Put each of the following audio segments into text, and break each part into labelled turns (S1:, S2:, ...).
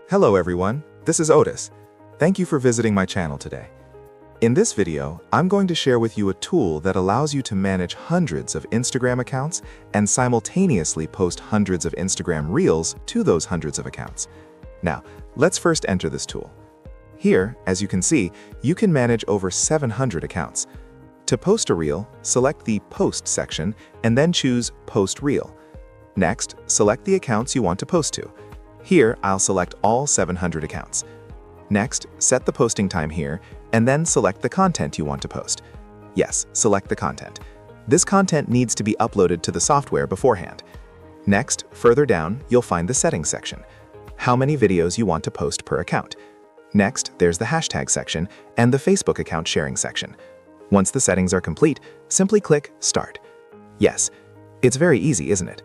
S1: Hello everyone, this is Otis. Thank you for visiting my channel today. In this video, I'm going to share with you a tool that allows you to manage hundreds of Instagram accounts and simultaneously post hundreds of Instagram Reels to those hundreds of accounts. Now, let's first enter this tool. Here, as you can see, you can manage over 700 accounts. To post a Reel, select the Post section and then choose Post Reel. Next, select the accounts you want to post to. Here, I'll select all 700 accounts. Next, set the posting time here, and then select the content you want to post. Yes, select the content. This content needs to be uploaded to the software beforehand. Next, further down, you'll find the Settings section. How many videos you want to post per account. Next, there's the Hashtag section and the Facebook account sharing section. Once the settings are complete, simply click Start. Yes, it's very easy, isn't it?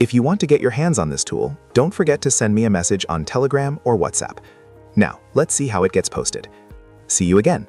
S1: If you want to get your hands on this tool, don't forget to send me a message on Telegram or WhatsApp. Now, let's see how it gets posted. See you again.